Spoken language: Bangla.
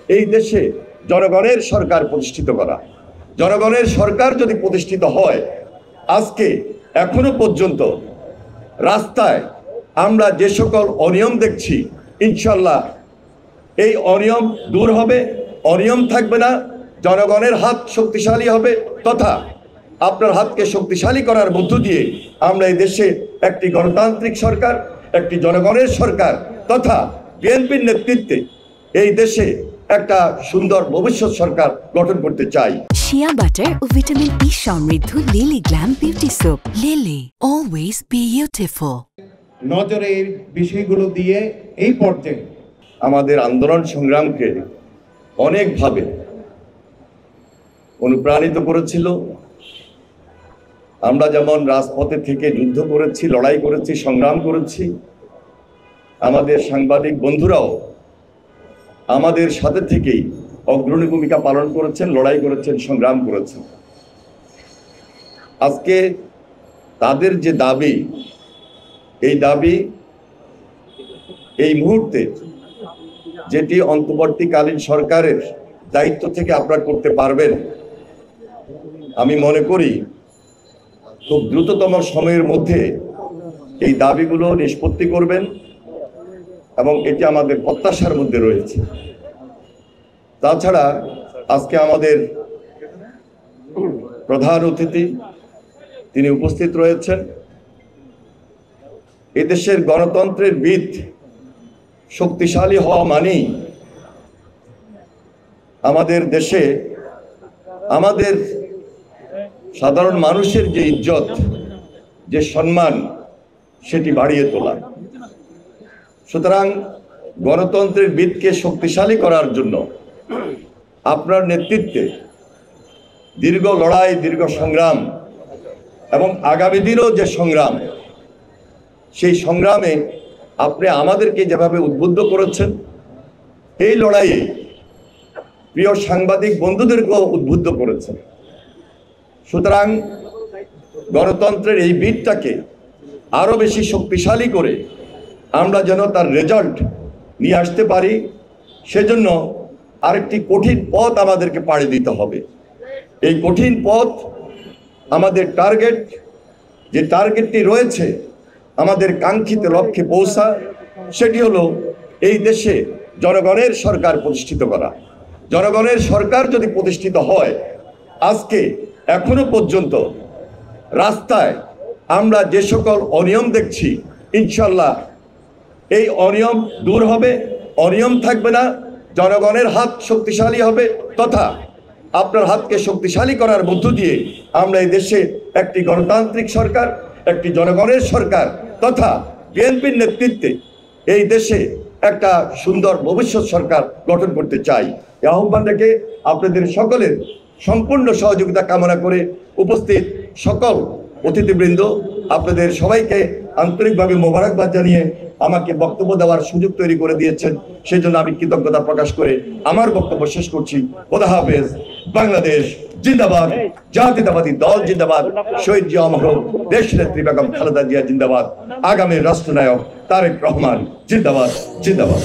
এই দেশে জনগণের সরকার প্রতিষ্ঠিত করা। জনগণের সরকার যদি প্রতিষ্ঠিত হয়, আজকে এখনো পর্যন্ত রাস্তায় আমরা যে সকল অনিয়ম দেখছি, ইনশাল্লাহ এই অনিয়ম দূর হবে, অনিয়ম থাকবে না, জনগণের হাত শক্তিশালী হবে, তথা আপনার হাতকে শক্তিশালী করার মধ্য দিয়ে আমরা এই দেশে একটি গণতান্ত্রিক সরকার, একটি জনগণের সরকার তথা বিএনপির নেতৃত্বে এই দেশে একটা সুন্দর ভবিষ্যৎ সরকার গঠন করতে চাই। শিয়া বাটার ও ভিটামিন ই সমৃদ্ধ lily glam beauty soap. Lily, always beautiful. নজরে এই বিষয়গুলো দিয়ে এই পর্যায়ে আমাদের আন্দোলন সংগ্রামকে অনেকভাবে অনুপ্রাণিত করেছিল। আমরা যেমন রাজপথে থেকে যুদ্ধ করেছি, লড়াই করেছি, সংগ্রাম করেছি, আমাদের সাংবাদিক বন্ধুরাও আমাদের সাথে থেকেই অগ্রণী ভূমিকা পালন করেছেন, লড়াই করেছেন, সংগ্রাম করেছেন। আজকে তাদের যে দাবি, এই দাবি এই মুহূর্তে যেটি অন্তর্বর্তীকালীন সরকারের দায়িত্ব থেকে আপনারা করতে পারবেন, আমি মনে করি খুব দ্রুততম সময়ের মধ্যে এই দাবিগুলো নিষ্পত্তি করবেন এবং এটি আমাদের প্রত্যাশার মধ্যে রয়েছে। তাছাড়া আজকে আমাদের প্রধান অতিথি তিনি উপস্থিত রয়েছেন। এদেশের গণতন্ত্রের ভিত শক্তিশালী হওয়া মানেই আমাদের দেশে আমাদের সাধারণ মানুষের যে ইজ্জত, যে সম্মান, সেটি বাড়িয়ে তোলা। সুতরাং গণতন্ত্রের ভিতকে শক্তিশালী করার জন্য আপনার নেতৃত্বে দীর্ঘ লড়াই, দীর্ঘ সংগ্রাম এবং আগামী দিনেও যে সংগ্রাম, সেই সংগ্রামে আপনি আমাদেরকে যেভাবে উদ্বুদ্ধ করেছেন, এই লড়াইয়ে প্রিয় সাংবাদিক বন্ধুদেরকেও উদ্বুদ্ধ করেছেন। সুতরাং গণতন্ত্রের এই ভিতটাকে আরো বেশি শক্তিশালী করে আমরা যেন তার রেজাল্ট নিয়ে আসতে পারি, সেজন্য আরেকটি কঠিন পথ আমাদেরকে পাড়ি দিতে হবে। এই কঠিন পথ, আমাদের টার্গেট, যে টার্গেটটি রয়েছে আমাদের কাঙ্ক্ষিত লক্ষ্যে পৌঁছা, সেটি হলো এই দেশে জনগণের সরকার প্রতিষ্ঠিত করা। জনগণের সরকার যদি প্রতিষ্ঠিত হয়, আজকে এখনো পর্যন্ত রাস্তায় আমরা যে সকল অনিয়ম দেখছি, ইনশাল্লাহ এই অনিয়ম দূর হবে, অনিয়ম থাকবে না, জনগণের হাত শক্তিশালী হবে, তথা আপনার হাতকে শক্তিশালী করার মধ্য দিয়ে আমরা এই দেশে একটি গণতান্ত্রিক সরকার, একটি জনগণের সরকার তথা বিএনপির নেতৃত্বে এই দেশে একটা সুন্দর ভবিষ্যৎ সরকার গঠন করতে চাই। এই আহ্বান রেখে আপনাদের সকলের সম্পূর্ণ সহযোগিতা কামনা করে উপস্থিত সকল অতিথিবৃন্দ, আপনাদের সবাইকে আন্তরিকভাবে মোবারকবাদ জানিয়ে আমাকে বক্তব্য দেওয়ার সুযোগ তৈরি করে দিয়েছেন, সেই জন্য আমি কৃতজ্ঞতা প্রকাশ করে আমার বক্তব্য শেষ করছি। খোদা হাফেজ। বাংলাদেশ জিন্দাবাদ, জাতীয়তাবাদী দল জিন্দাবাদ, শহীদ জিয়া মরহুম দেশনেত্রী বেগম খালেদা জিয়া জিন্দাবাদ, আগামী রাষ্ট্রনায়ক তারেক রহমান জিন্দাবাদ, জিন্দাবাদ।